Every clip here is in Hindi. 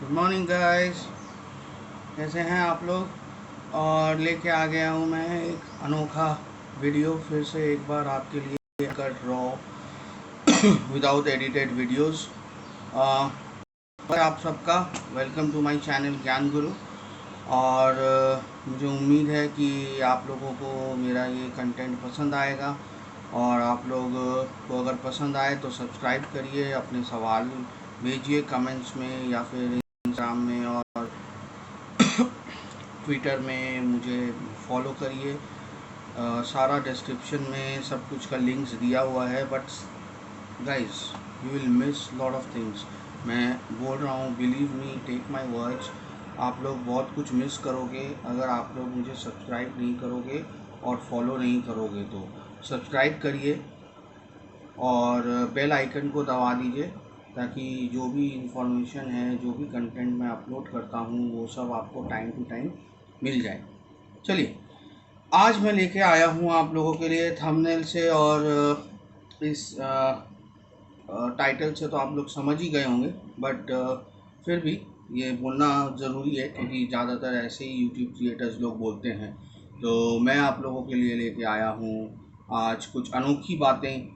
Good morning guys. कैसे हैं आप लोग? और लेके आ गया हूँ मैं एक अनोखा वीडियो फिर से एक बार आपके लिए, cut raw without edited videos. आप सबका वेलकम टू माय चैनल ज्ञान गुरु। और मुझे उम्मीद है कि आप लोगों को मेरा ये कंटेंट पसंद आएगा। और आप लोग को अगर पसंद आए तो सब्सक्राइब करिए, अपने सवाल भेजिए कमेंट्स में या फिर इंस्टाग्राम में, और ट्विटर में मुझे फॉलो करिए। सारा डिस्क्रिप्शन में सब कुछ का लिंक्स दिया हुआ है। But guys, you will miss lot of things. मैं बोल रहा हूँ, believe me, take my words. आप लोग बहुत कुछ मिस करोगे अगर आप लोग मुझे सब्सक्राइब नहीं करोगे और फॉलो नहीं करोगे। तो सब्सक्राइब करिए और बेल आइकन को दबा दीजिए, ताकि जो भी इंफॉर्मेशन है, जो भी कंटेंट मैं अपलोड करता हूँ, वो सब आपको टाइम टू टाइम मिल जाए। चलिए, आज मैं लेके आया हूँ आप लोगों के लिए थंबनेल से और इस टाइटल से तो आप लोग समझ ही गए होंगे। बट फिर भी ये बोलना ज़रूरी है, क्योंकि ज़्यादातर ऐसे ही यूट्यूब क्रिएटर्स लोग बोलते हैं। तो मैं आप लोगों के लिए लेके आया हूँ आज कुछ अनोखी बातें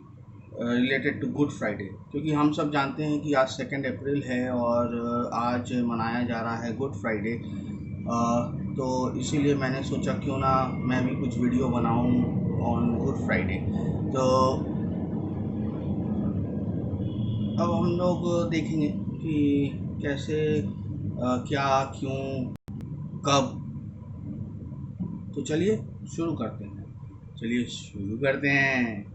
रिलेटेड टू गुड फ्राइडे। क्योंकि हम सब जानते हैं कि आज 2 अप्रैल है और आज मनाया जा रहा है गुड फ्राइडे। तो इसीलिए मैंने सोचा क्यों ना मैं भी कुछ वीडियो बनाऊं ऑन गुड फ्राइडे। तो अब हम लोग देखेंगे कि कैसे, क्या, क्यों, कब। तो चलिए शुरू करते हैं। चलिए शुरू करते हैं।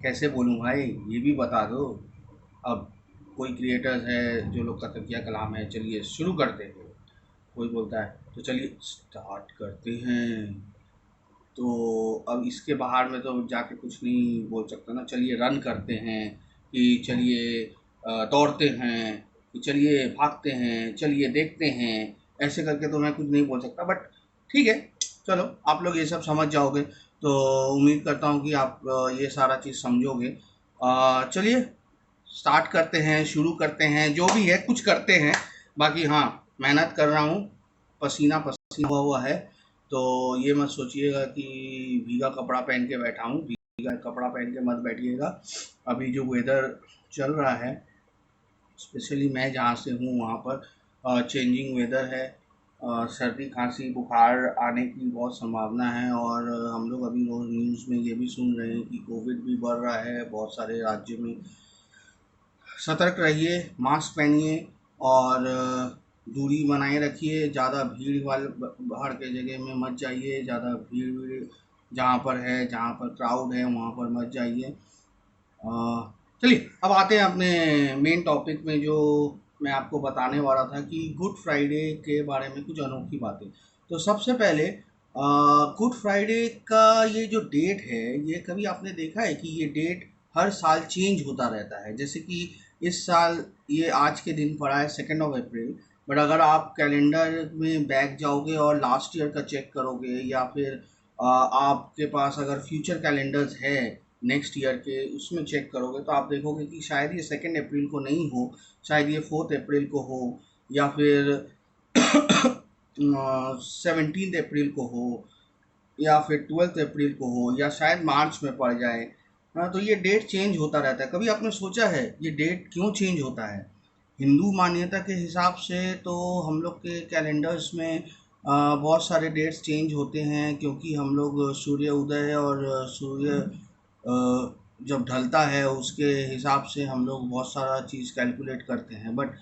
कैसे बोलूं भाई, ये भी बता दो। अब कोई क्रिएटर्स है जो लोग का तकिया कलाम है, चलिए शुरू करते हैं। कोई बोलता है तो चलिए स्टार्ट करते हैं। तो अब इसके बाहर में तो जाके कुछ नहीं बोल सकता ना। चलिए रन करते हैं, कि चलिए दौड़ते हैं, कि चलिए भागते हैं, चलिए देखते हैं। ऐसे करके तो मैं कुछ नहीं बोल सकता। बट ठीक है, चलो आप लोग ये सब समझ जाओगे। तो उम्मीद करता हूँ कि आप ये सारा चीज़ समझोगे। चलिए स्टार्ट करते हैं, शुरू करते हैं, जो भी है कुछ करते हैं। बाकी हाँ, मेहनत कर रहा हूँ, पसीना पसीना हुआ हुआ है। तो ये मत सोचिएगा कि भीगा कपड़ा पहन के बैठा हूँ। भीगा कपड़ा पहन के मत बैठिएगा। अभी जो वेदर चल रहा है, स्पेशली मैं जहाँ से हूँ वहाँ पर चेंजिंग वेदर है। सर्दी खांसी बुखार आने की बहुत संभावना है। और हम लोग अभी रोज़ न्यूज़ में ये भी सुन रहे हैं कि कोविड भी बढ़ रहा है बहुत सारे राज्यों में। सतर्क रहिए, मास्क पहनिए और दूरी बनाए रखिए। ज़्यादा भीड़ वाले बाहर के जगह में मत जाइए। ज़्यादा भीड़ जहाँ पर है, जहाँ पर क्राउड है, वहाँ पर मत जाइए। चलिए अब आते हैं अपने मेन टॉपिक में, जो मैं आपको बताने वाला था कि गुड फ्राइडे के बारे में कुछ अनोखी बातें। तो सबसे पहले गुड फ्राइडे का ये जो डेट है, ये कभी आपने देखा है कि ये डेट हर साल चेंज होता रहता है? जैसे कि इस साल ये आज के दिन पड़ा है 2 अप्रैल। बट अगर आप कैलेंडर में बैक जाओगे और लास्ट ईयर का चेक करोगे, या फिर आपके पास अगर फ्यूचर कैलेंडर्स है नेक्स्ट ईयर के, उसमें चेक करोगे, तो आप देखोगे कि शायद ये 2 अप्रैल को नहीं हो, शायद ये 4 अप्रैल को हो, या फिर 17 अप्रैल को हो, या फिर 12 अप्रैल को हो, या शायद मार्च में पड़ जाए। हाँ, तो ये डेट चेंज होता रहता है। कभी आपने सोचा है ये डेट क्यों चेंज होता है? हिंदू मान्यता के हिसाब से तो हम लोग के कैलेंडर्स में बहुत सारे डेट्स चेंज होते हैं, क्योंकि हम लोग सूर्य उदय और सूर्य जब ढलता है उसके हिसाब से हम लोग बहुत सारा चीज़ कैलकुलेट करते हैं। But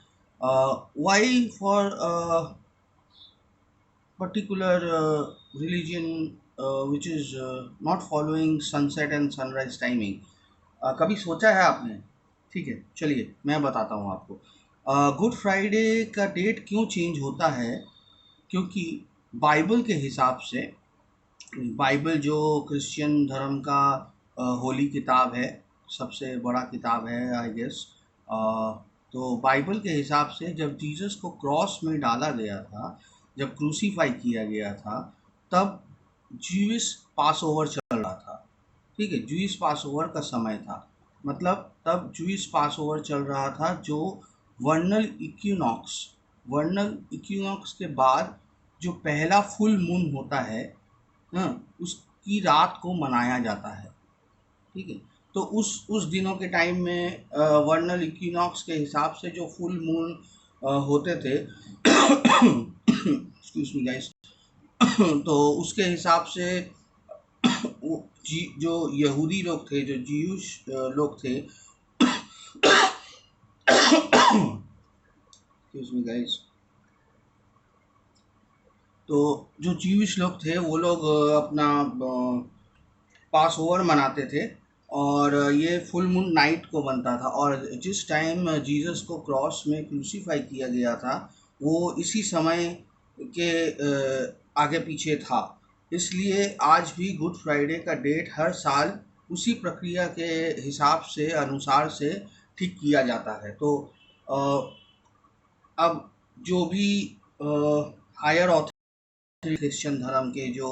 why for particular religion which is not following sunset and sunrise timing? कभी सोचा है आपने? ठीक है, चलिए मैं बताता हूँ आपको। गुड फ्राइडे का डेट क्यों चेंज होता है? क्योंकि बाइबल के हिसाब से, बाइबल जो क्रिश्चियन धर्म का होली किताब है, सबसे बड़ा किताब है आई गेस। तो बाइबल के हिसाब से जब जीसस को क्रॉस में डाला गया था, जब क्रूसीफाई किया गया था, तब ज्यूइश पास ओवर चल रहा था। ठीक है, ज्यूइश पास ओवर का समय था। मतलब तब ज्यूइश पास ओवर चल रहा था, जो वर्नल इक्विनॉक्स वर्नल इक्विनॉक्स के बाद जो पहला फुल मून होता है, हाँ, उसकी रात को मनाया जाता है। ठीक है, तो उस दिनों के टाइम में वर्नल इक्विनॉक्स के हिसाब से जो फुल मून होते थे एक्सक्यूज मी गाइस, तो उसके हिसाब से जो यहूदी लोग थे, जो ज्यूश लोग थे, एक्सक्यूज मी गाइस, तो जो ज्यूश लोग थे वो लोग अपना पास ओवर मनाते थे, और ये फुल मून नाइट को बनता था, और जिस टाइम जीसस को क्रॉस में क्रूसीफाई किया गया था वो इसी समय के आगे पीछे था। इसलिए आज भी गुड फ्राइडे का डेट हर साल उसी प्रक्रिया के हिसाब से अनुसार से ठीक किया जाता है। तो अब जो भी हायर ऑथोरिटी क्रिश्चियन धर्म के जो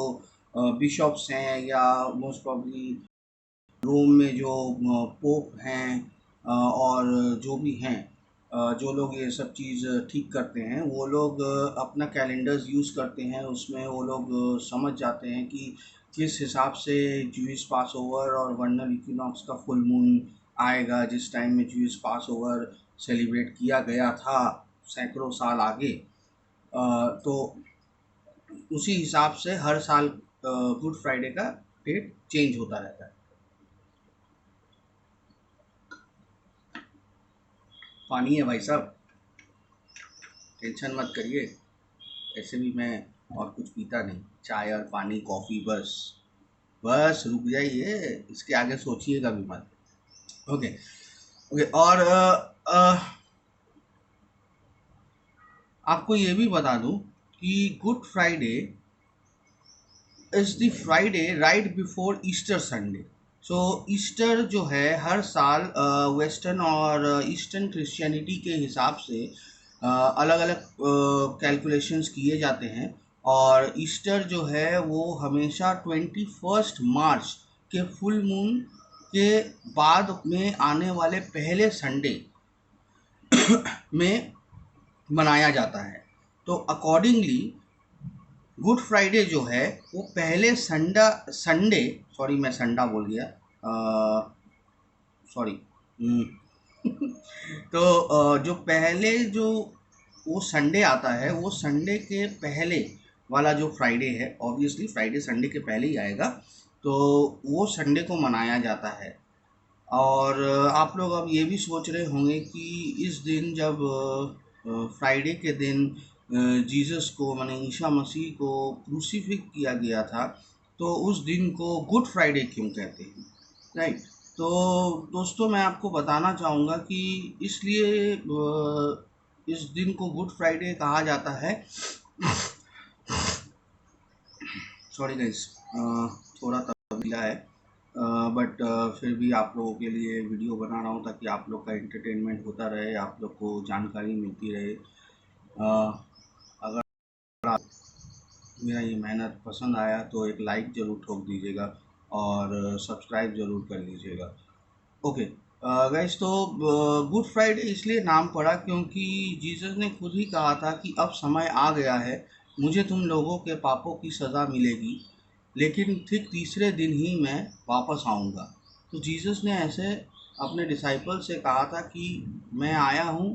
बिशॉप्स हैं, या मोस्ट प्रॉब्ली रोम में जो पोप हैं, और जो भी हैं, जो लोग ये सब चीज़ ठीक करते हैं, वो लोग अपना कैलेंडर्स यूज़ करते हैं। उसमें वो लोग समझ जाते हैं कि किस हिसाब से ज्यूइश पास ओवर और वर्नल इक्विनॉक्स का फुल मून आएगा, जिस टाइम में ज्यूइश पास ओवर सेलिब्रेट किया गया था सैकड़ों साल आगे। तो उसी हिसाब से हर साल गुड फ्राइडे का डेट चेंज होता रहता है। पानी है भाई साहब, टेंशन मत करिए, ऐसे भी मैं और कुछ पीता नहीं, चाय और पानी कॉफ़ी बस। बस रुक जाइए, इसके आगे सोचिएगा भी मत। ओके ओके, और आपको ये भी बता दूं कि good Friday is the Friday right before Easter Sunday. So Easter जो है हर साल वेस्टर्न और ईस्टर्न क्रिश्चियनिटी के हिसाब से अलग अलग कैलकुलेशंस किए जाते हैं, और ईस्टर जो है वो हमेशा 21 मार्च के फुल मून के बाद में आने वाले पहले संडे में मनाया जाता है। तो अकॉर्डिंगली गुड फ्राइडे जो है वो पहले संडे, सॉरी मैं संडा बोल गया, सॉरी तो जो पहले जो वो संडे आता है, वो संडे के पहले वाला जो फ्राइडे है, ऑब्वियसली फ्राइडे संडे के पहले ही आएगा, तो वो संडे को मनाया जाता है। और आप लोग अब ये भी सोच रहे होंगे कि इस दिन जब फ्राइडे के दिन जीसस को, माने ईसा मसीह को क्रूसीफिक किया गया था, तो उस दिन को गुड फ्राइडे क्यों कहते हैं, राइट? तो दोस्तों मैं आपको बताना चाहूँगा कि इसलिए इस दिन को गुड फ्राइडे कहा जाता है। सॉरी गाइस, थोड़ा तबीला है, बट फिर भी आप लोगों के लिए वीडियो बना रहा हूँ ताकि आप लोग का एंटरटेनमेंट होता रहे, आप लोग को जानकारी मिलती रहे। अगर मेरा ये मेहनत पसंद आया तो एक लाइक ज़रूर ठोक दीजिएगा, और सब्सक्राइब ज़रूर कर लीजिएगा। ओके गाइस, तो गुड फ्राइडे इसलिए नाम पड़ा क्योंकि जीसस ने खुद ही कहा था कि अब समय आ गया है, मुझे तुम लोगों के पापों की सज़ा मिलेगी, लेकिन ठीक तीसरे दिन ही मैं वापस आऊँगा। तो जीसस ने ऐसे अपने डिसाइपल से कहा था कि मैं आया हूँ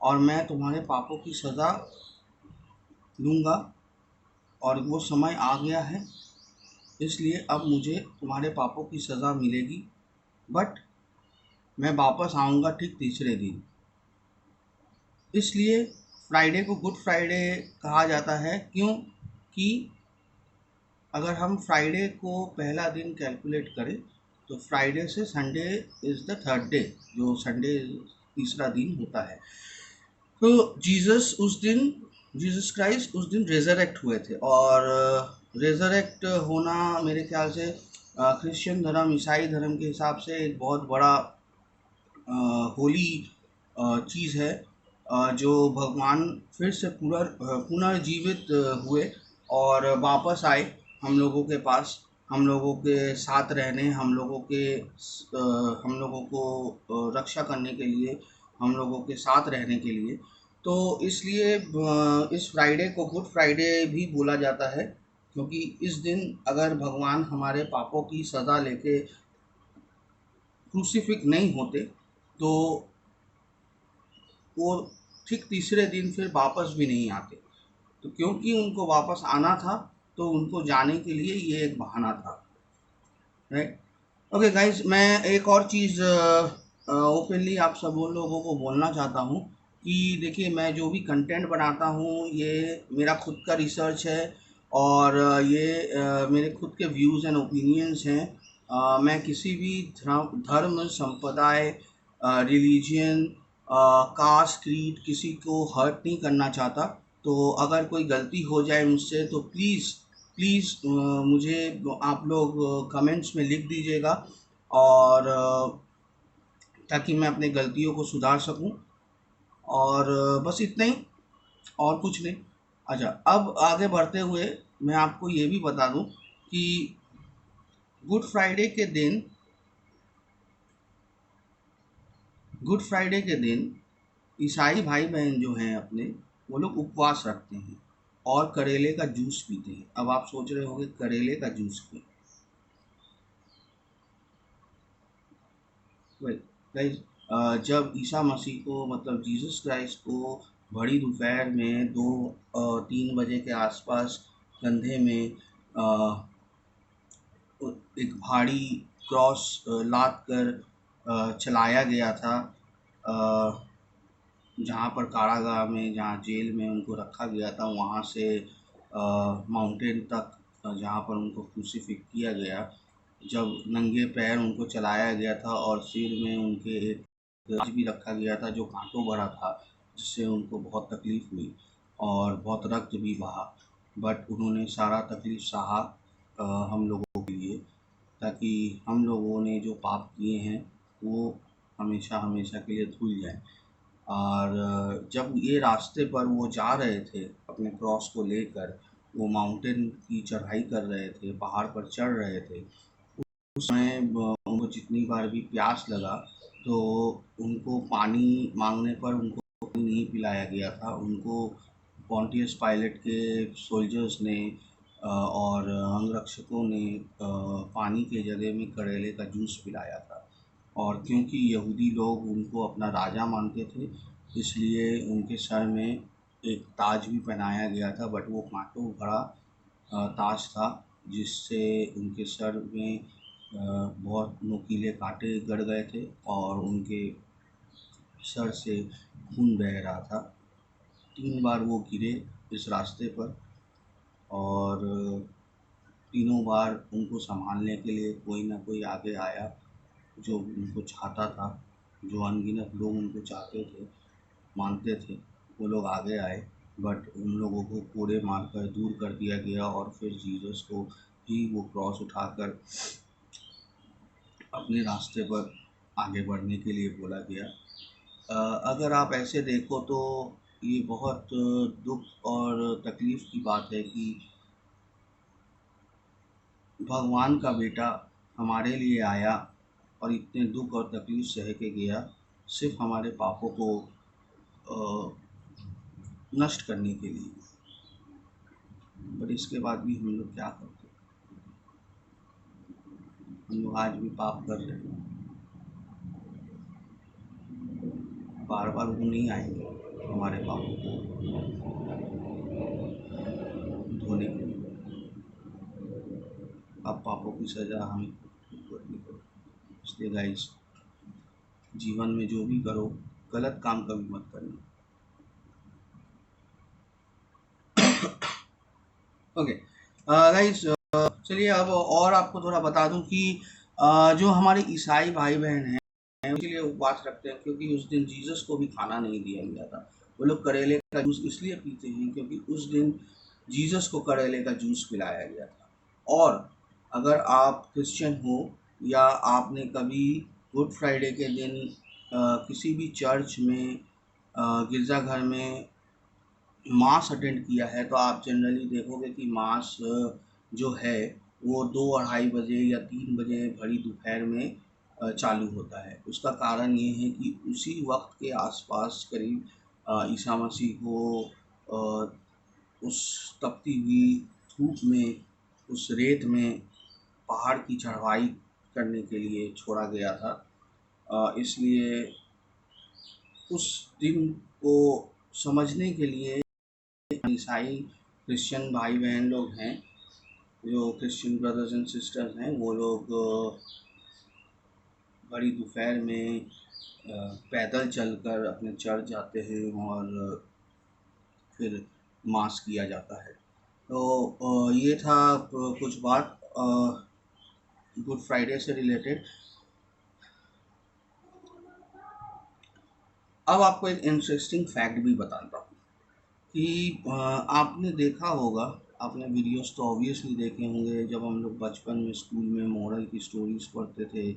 और मैं तुम्हारे पापों की सज़ा लूँगा, और वो समय आ गया है, इसलिए अब मुझे तुम्हारे पापों की सज़ा मिलेगी, बट मैं वापस आऊँगा ठीक तीसरे दिन। इसलिए फ्राइडे को गुड फ्राइडे कहा जाता है। क्यों कि अगर हम फ्राइडे को पहला दिन कैलकुलेट करें तो फ्राइडे से Sunday is the third day, जो संडे तीसरा दिन होता है। तो जीसस क्राइस्ट उस दिन रेजरेक्ट हुए थे, और रेजरेक्ट होना मेरे ख्याल से क्रिश्चियन धर्म, ईसाई धर्म के हिसाब से एक बहुत बड़ा होली चीज़ है, जो भगवान फिर से पुनर्जीवित हुए और वापस आए हम लोगों के पास, हम लोगों के साथ रहने, हम लोगों को रक्षा करने के लिए, हम लोगों के साथ रहने के लिए। तो इसलिए इस फ्राइडे को गुड फ्राइडे भी बोला जाता है, क्योंकि इस दिन अगर भगवान हमारे पापों की सज़ा लेके क्रूसिफिक नहीं होते तो वो ठीक तीसरे दिन फिर वापस भी नहीं आते। तो क्योंकि उनको वापस आना था तो उनको जाने के लिए ये एक बहाना था, राइट। ओके गाइस, मैं एक और चीज़ ओपनली आप सब उन लोगों को बोलना चाहता हूँ कि देखिए, मैं जो भी कंटेंट बनाता हूँ ये मेरा खुद का रिसर्च है, और ये मेरे खुद के व्यूज़ एंड ओपिनियंस हैं। मैं किसी भी धर्म संप्रदाय, रिलीजियन, कास्ट, क्रीड किसी को हर्ट नहीं करना चाहता। तो अगर कोई गलती हो जाए मुझसे तो प्लीज़ प्लीज़ मुझे आप लोग कमेंट्स में लिख दीजिएगा, और ताकि मैं अपनी गलतियों को सुधार सकूं। और बस इतना ही, और कुछ नहीं। अच्छा, अब आगे बढ़ते हुए मैं आपको ये भी बता दूं कि गुड फ्राइडे के दिन गुड फ्राइडे के दिन ईसाई भाई बहन जो हैं अपने, वो लोग उपवास रखते हैं और करेले का जूस पीते हैं। अब आप सोच रहे होंगे करेले का जूस क्यों? वेल गाइस, जब ईसा मसीह को, मतलब जीसस क्राइस्ट को, बड़ी दोपहर में 2-3 बजे के आसपास कंधे में एक भारी क्रॉस लाद कर चलाया गया था, जहाँ पर कारागार में, जहाँ जेल में उनको रखा गया था, वहाँ से माउंटेन तक, जहाँ पर उनको क्रूसीफिक किया गया, जब नंगे पैर उनको चलाया गया था और सिर में उनके एक ताज भी रखा गया था जो कांटों भरा था, जिससे उनको बहुत तकलीफ़ हुई और बहुत रक्त भी बहा। बट उन्होंने सारा तकलीफ़ सहा हम लोगों के लिए, ताकि हम लोगों ने जो पाप किए हैं वो हमेशा हमेशा के लिए धुल जाएं। और जब ये रास्ते पर वो जा रहे थे अपने क्रॉस को लेकर, वो माउंटेन की चढ़ाई कर रहे थे, पहाड़ पर चढ़ रहे थे, उस समय उनको जितनी बार भी प्यास लगा तो उनको पानी मांगने पर उनको पानी नहीं पिलाया गया था। उनको पॉन्टियस पायलट के सोल्जर्स ने और अंगरक्षकों ने पानी के जगह में करेले का जूस पिलाया था। और क्योंकि यहूदी लोग उनको अपना राजा मानते थे, इसलिए उनके सर में एक ताज भी पहनाया गया था, बट वो कांटों भरा ताज था, जिससे उनके सर में बहुत नुकीले कांटे गड़ गए थे और उनके सर से खून बह रहा था। 3 बार वो गिरे इस रास्ते पर, और तीनों बार उनको संभालने के लिए कोई ना कोई आगे आया जो उनको चाहता था, जो अनगिनत लोग उनको चाहते थे, मानते थे, वो लोग आगे आए। बट उन लोगों को कोड़े मारकर दूर कर दिया गया, और फिर जीसस को ही वो क्रॉस उठाकर अपने रास्ते पर आगे बढ़ने के लिए बोला गया। अगर आप ऐसे देखो तो ये बहुत दुख और तकलीफ़ की बात है कि भगवान का बेटा हमारे लिए आया और इतने दुख और तकलीफ़ सह के गया, सिर्फ हमारे पापों को नष्ट करने के लिए। बट इसके बाद भी हम लोग क्या करते हैं? हम लोग आज भी पाप कर रहे हैं। बार बार वो नहीं आएंगे हमारे पापों को धोने के लिए। अब पापों की सज़ा हमें भुगतनी पड़े। इसलिए गाइस, जीवन में जो भी करो, गलत काम कभी मत करना। ओके गाइस, चलिए अब और आपको थोड़ा बता दूं कि जो हमारे ईसाई भाई बहन हैं इसलिए उपवास रखते हैं, क्योंकि उस दिन जीसस को भी खाना नहीं दिया गया था। वो लोग करेले का जूस इसलिए पीते हैं क्योंकि उस दिन जीसस को करेले का जूस पिलाया गया था। और अगर आप क्रिश्चियन हो या आपने कभी गुड फ्राइडे के दिन किसी भी चर्च में, गिरजाघर में मास अटेंड किया है, तो आप जनरली देखोगे कि मास जो है वो 2-2:30 बजे या 3 बजे भरी दोपहर में चालू होता है। उसका कारण ये है कि उसी वक्त के आसपास करीब ईसा मसीह को उस तपती हुई धूप में, उस रेत में पहाड़ की चढ़ाई करने के लिए छोड़ा गया था। इसलिए उस दिन को समझने के लिए ईसाई क्रिश्चियन भाई बहन लोग हैं, जो क्रिश्चियन ब्रदर्स एंड सिस्टर्स हैं, वो लोग बड़ी दोपहर में पैदल चलकर अपने चर्च जाते हैं और फिर मास किया जाता है। तो ये था कुछ बात गुड फ्राइडे से रिलेटेड। अब आपको एक इंटरेस्टिंग फैक्ट भी बताता हूँ कि आपने देखा होगा, आपने वीडियोस तो ऑब्वियसली देखे होंगे, जब हम लोग बचपन में स्कूल में मॉरल की स्टोरीज़ पढ़ते थे,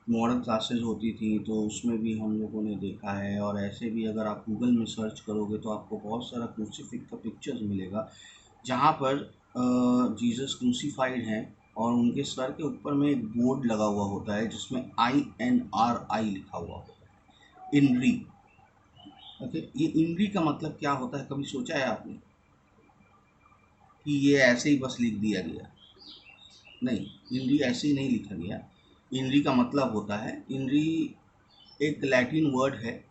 मॉरल क्लासेस होती थी, तो उसमें भी हम लोगों ने देखा है। और ऐसे भी अगर आप गूगल में सर्च करोगे तो आपको बहुत सारा क्रूसीफिक्स का पिक्चर्स मिलेगा, जहाँ पर जीसस क्रूसीफाइड हैं और उनके सर के ऊपर में एक बोर्ड लगा हुआ होता है जिसमें INRI लिखा हुआ होता है, इनरी। ओके, ये इनरी का मतलब क्या होता है, कभी सोचा है आपने कि ये ऐसे ही बस लिख दिया गया? नहीं, इनरी ऐसे ही नहीं लिखा गया। इनरी का मतलब होता है, इनरी एक लैटिन वर्ड है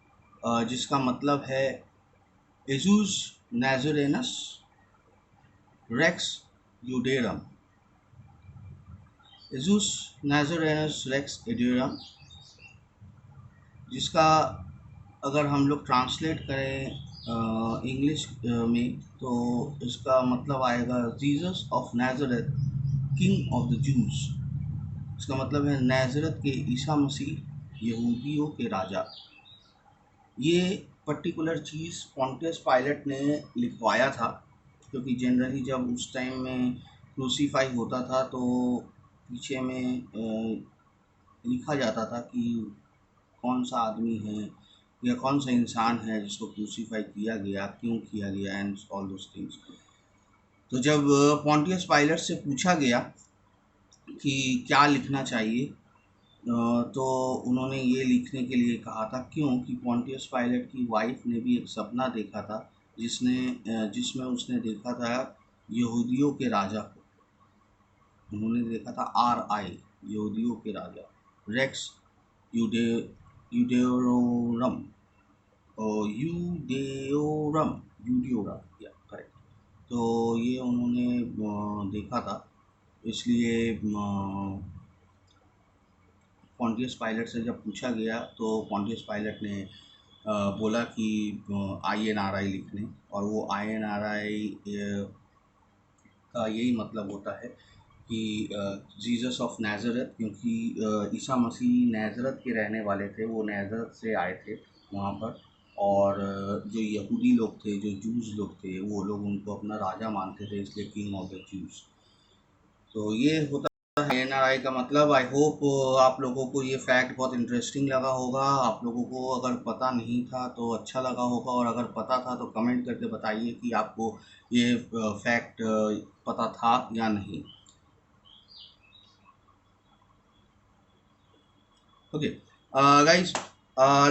जिसका मतलब है एजुस नाज़रेनस रेक्स यूडेरम। एजुस नाज़रेनस रेक्स यूडेरम, जिसका अगर हम लोग ट्रांसलेट करें इंग्लिश में तो इसका मतलब आएगा Jesus of Nazareth king of the juice. इसका मतलब है नाज़रेथ के ईसा मसीह यहूदियों के राजा। ये पर्टिकुलर चीज़ पोंटियस पायलट ने लिखवाया था, क्योंकि जनरली जब उस टाइम में क्रूसीफाई होता था तो पीछे में लिखा जाता था कि कौन सा आदमी है या कौन सा इंसान है जिसको क्रूसीफाई किया गया, क्यों किया गया, एंड ऑल दोस थिंग्स। तो जब पोंटियस पायलट से पूछा गया कि क्या लिखना चाहिए, तो उन्होंने ये लिखने के लिए कहा था, क्योंकि पोंटियस पायलट की वाइफ ने भी एक सपना देखा था जिसमें उसने देखा था यहूदियों के राजा को। उन्होंने देखा था RI, यहूदियों के राजा, रेक्स यूडे यूडेरोरम यूडेओरम यूडियोरम, या करेक्ट। तो ये उन्होंने देखा था, इसलिए पोंटियस पायलट से जब पूछा गया तो पोंटियस पायलट ने बोला कि INRI लिखने, और वो INRI का यही मतलब होता है कि जीसस ऑफ नाज़रेथ, क्योंकि ईसा मसीह नाज़रेथ के रहने वाले थे, वो नाज़रेथ से आए थे वहाँ पर। और जो यहूदी लोग थे, जो जूस लोग थे, वो लोग उनको अपना राजा मानते थे, इसलिए किंग ऑफ द जूस। तो ये होता है NRI का मतलब। आई होप आप लोगों को ये फैक्ट बहुत इंटरेस्टिंग लगा होगा। आप लोगों को अगर पता नहीं था तो अच्छा लगा होगा, और अगर पता था तो कमेंट करके बताइए कि आपको ये फैक्ट पता था या नहीं। ओके गाइस,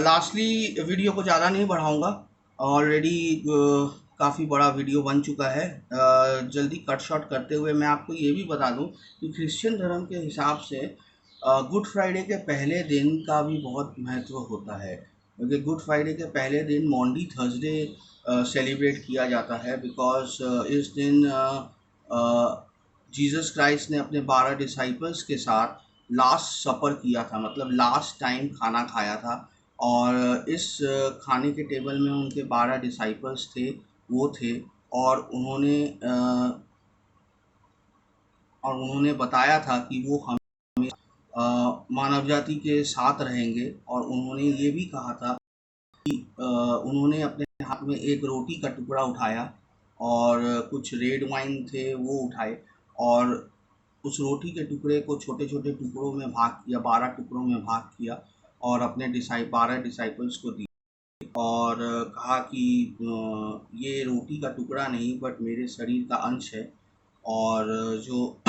लास्टली वीडियो को ज़्यादा नहीं बढ़ाऊंगा, ऑलरेडी काफ़ी बड़ा वीडियो बन चुका है। जल्दी कट शॉट करते हुए मैं आपको ये भी बता दूं कि क्रिश्चियन धर्म के हिसाब से गुड फ्राइडे के पहले दिन का भी बहुत महत्व होता है, क्योंकि गुड फ्राइडे के पहले दिन मॉन्डी थर्सडे सेलिब्रेट किया जाता है, बिकॉज इस दिन जीसस क्राइस्ट ने अपने 12 डिसाइपल्स के साथ लास्ट सपर किया था, मतलब लास्ट टाइम खाना खाया था। और इस खाने के टेबल में उनके 12 डिसाइपल्स थे, वो थे, और उन्होंने बताया था कि वो हम मानव जाति के साथ रहेंगे। और उन्होंने ये भी कहा था कि उन्होंने अपने हाथ में एक रोटी का टुकड़ा उठाया और कुछ रेड वाइन थे वो उठाए, और उस रोटी के टुकड़े को छोटे छोटे टुकड़ों में भाग किया, 12 टुकड़ों में भाग किया, और अपने 12 डिसाइपल्स को दिया, और कहा कि ये रोटी का टुकड़ा नहीं बट मेरे शरीर का अंश है। और जो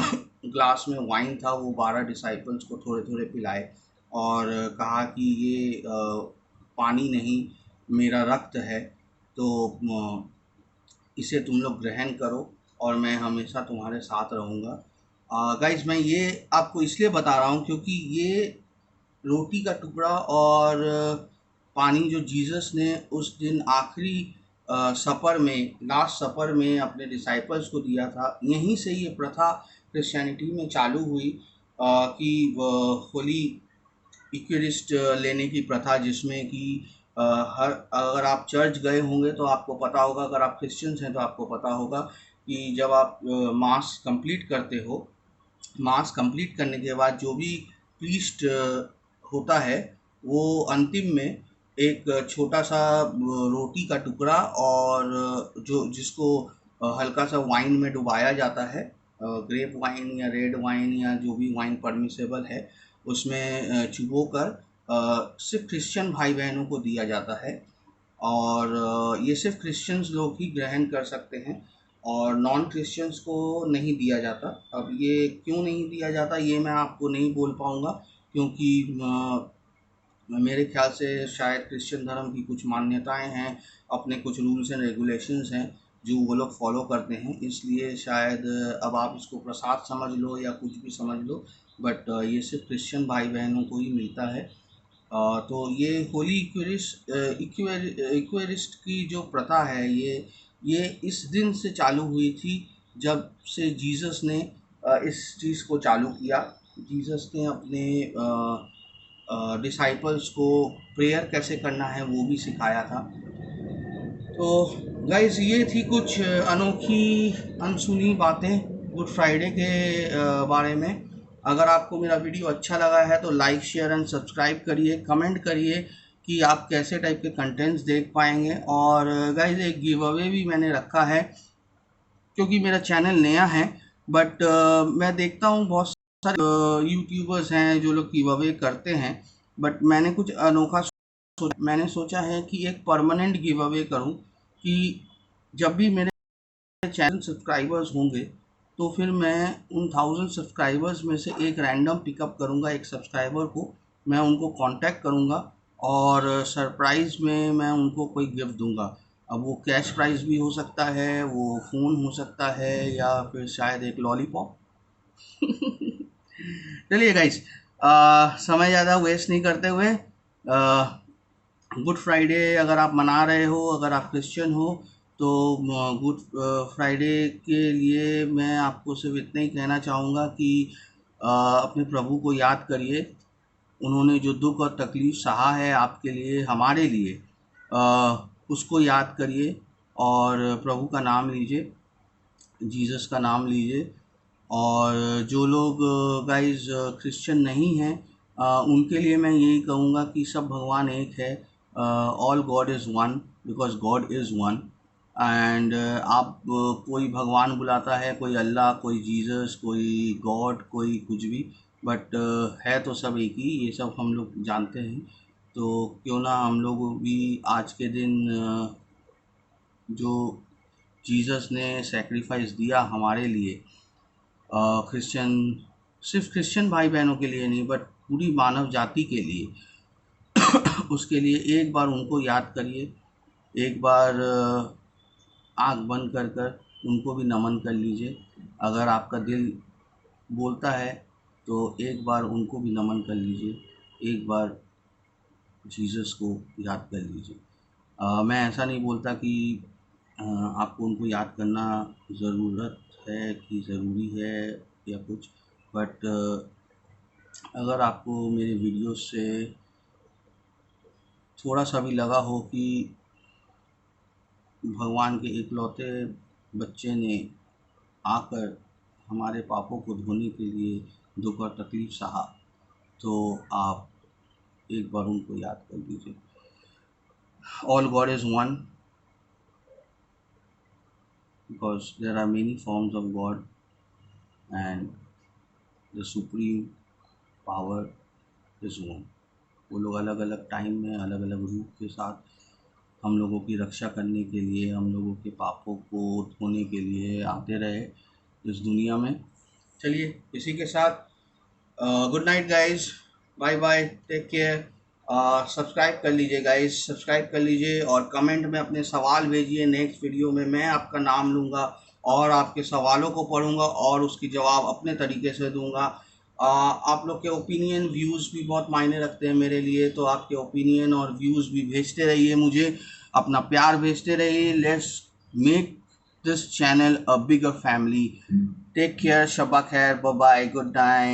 ग्लास में वाइन था वो 12 डिसाइपल्स को थोड़े थोड़े पिलाए, और कहा कि ये पानी नहीं, मेरा रक्त है। तो इसे तुम लोग ग्रहण करो और मैं हमेशा तुम्हारे साथ रहूँगा। गाइस, मैं ये आपको इसलिए बता रहा हूँ क्योंकि ये रोटी का टुकड़ा और पानी जो जीसस ने उस दिन आखिरी सफ़र में, लास्ट सफ़र में अपने डिसाइपल्स को दिया था, यहीं से ये प्रथा क्रिश्चियनिटी में चालू हुई कि होली इक्विरिस्ट लेने की प्रथा, जिसमें कि हर अगर आप चर्च गए होंगे तो आपको पता होगा, अगर आप क्रिश्चियंस हैं तो आपको पता होगा कि जब आप मास कंप्लीट करते हो, मास कंप्लीट करने के बाद जो भी प्रीस्ट होता है, वो अंतिम में एक छोटा सा रोटी का टुकड़ा और जो जिसको हल्का सा वाइन में डुबाया जाता है, ग्रेप वाइन या रेड वाइन या जो भी वाइन परमिसेबल है, उसमें चुबो कर सिर्फ क्रिश्चियन भाई बहनों को दिया जाता है। और ये सिर्फ क्रिश्चियंस लोग ही ग्रहण कर सकते हैं और नॉन क्रिश्चियंस को नहीं दिया जाता। अब ये क्यों नहीं दिया जाता ये मैं आपको नहीं बोल पाऊँगा, क्योंकि मेरे ख्याल से शायद क्रिश्चियन धर्म की कुछ मान्यताएं हैं, अपने कुछ रूल्स एंड रेगुलेशंस हैं जो वो लोग फॉलो करते हैं, इसलिए शायद अब आप इसको प्रसाद समझ लो या कुछ भी समझ लो, बट ये सिर्फ क्रिश्चियन भाई बहनों को ही मिलता है। तो ये होली इक्वेरिस्ट की जो प्रथा है, ये इस दिन से चालू हुई थी जब से जीसस ने इस चीज़ को चालू किया। जीसस ने अपने डिसाइपल्स को प्रेयर कैसे करना है वो भी सिखाया था। तो गाइस, ये थी कुछ अनोखी अनसुनी बातें गुड फ्राइडे के बारे में। अगर आपको मेरा वीडियो अच्छा लगा है तो लाइक शेयर एंड सब्सक्राइब करिए, कमेंट करिए कि आप कैसे टाइप के कंटेंट्स देख पाएंगे। और गाइस, एक गिव अवे भी मैंने रखा है क्योंकि मेरा चैनल नया है, बट मैं देखता हूँ बहुत सारे यूट्यूबर्स हैं जो लोग गिव अवे करते हैं, बट मैंने कुछ अनोखा मैंने सोचा है कि एक परमानेंट गिव अवे करूँ कि जब भी मेरे चैनल सब्सक्राइबर्स होंगे तो फिर मैं उन 1000 सब्सक्राइबर्स में से एक रैंडम पिकअप करूँगा, एक सब्सक्राइबर को मैं उनको कांटेक्ट करूँगा और सरप्राइज़ में मैं उनको कोई गिफ्ट दूंगा। अब वो कैश प्राइज़ भी हो सकता है, वो फ़ोन हो सकता है, या फिर शायद एक लॉलीपॉप। चलिए गाइस, समय ज़्यादा वेस्ट नहीं करते हुए, गुड फ्राइडे अगर आप मना रहे हो, अगर आप क्रिश्चियन हो, तो गुड फ्राइडे के लिए मैं आपको सिर्फ इतना ही कहना चाहूँगा कि अपने प्रभु को याद करिए। उन्होंने जो दुख और तकलीफ़ सहा है आपके लिए, हमारे लिए, उसको याद करिए और प्रभु का नाम लीजिए, जीसस का नाम लीजिए। और जो लोग गाइस क्रिश्चियन नहीं हैं, उनके लिए मैं यही कहूँगा कि सब भगवान एक है। All God is one, because God is one. And आप कोई भगवान बुलाता है, कोई अल्लाह, कोई जीसस, कोई गॉड, कोई कुछ भी, बट है तो सब एक ही, ये सब हम लोग जानते हैं। तो क्यों ना हम लोग भी आज के दिन जो जीसस ने सेक्रीफाइस दिया हमारे लिए, क्रिश्चियन, सिर्फ क्रिश्चियन भाई बहनों के लिए नहीं बट पूरी मानव जाति के लिए, उसके लिए एक बार उनको याद करिए, एक बार आँख बंद कर कर उनको भी नमन कर लीजिए। अगर आपका दिल बोलता है तो एक बार उनको भी नमन कर लीजिए, एक बार जीसस को याद कर लीजिए। मैं ऐसा नहीं बोलता कि आपको उनको याद करना ज़रूरत है कि ज़रूरी है या कुछ, बट अगर आपको मेरे वीडियो से थोड़ा सा भी लगा हो कि भगवान के इकलौते बच्चे ने आकर हमारे पापों को धोने के लिए दुख और तकलीफ़ सहा, तो आप एक बार उनको याद कर लीजिए। All God is one, because there are many forms of God and the supreme power is one। वो लोग अलग अलग टाइम में अलग अलग रूप के साथ हम लोगों की रक्षा करने के लिए, हम लोगों के पापों को धोने के लिए आते रहे इस दुनिया में। चलिए, इसी के साथ good night guys, bye bye, take care. Subscribe कर लीजिए गाइस, सब्सक्राइब कर लीजिए और कमेंट में अपने सवाल भेजिए। नेक्स्ट वीडियो में मैं आपका नाम लूँगा और आपके सवालों को पढ़ूँगा और उसकी जवाब अपने तरीके से दूँगा। आप लोग के ओपिनियन व्यूज़ भी बहुत मायने रखते हैं मेरे लिए, तो आपके ओपिनियन और व्यूज़ भी भेजते रहिए मुझे, अपना प्यार भेजते रहिए। Let's make this channel a bigger family. Take care, शब्बा खैर, बाय बाय, गुड नाइट।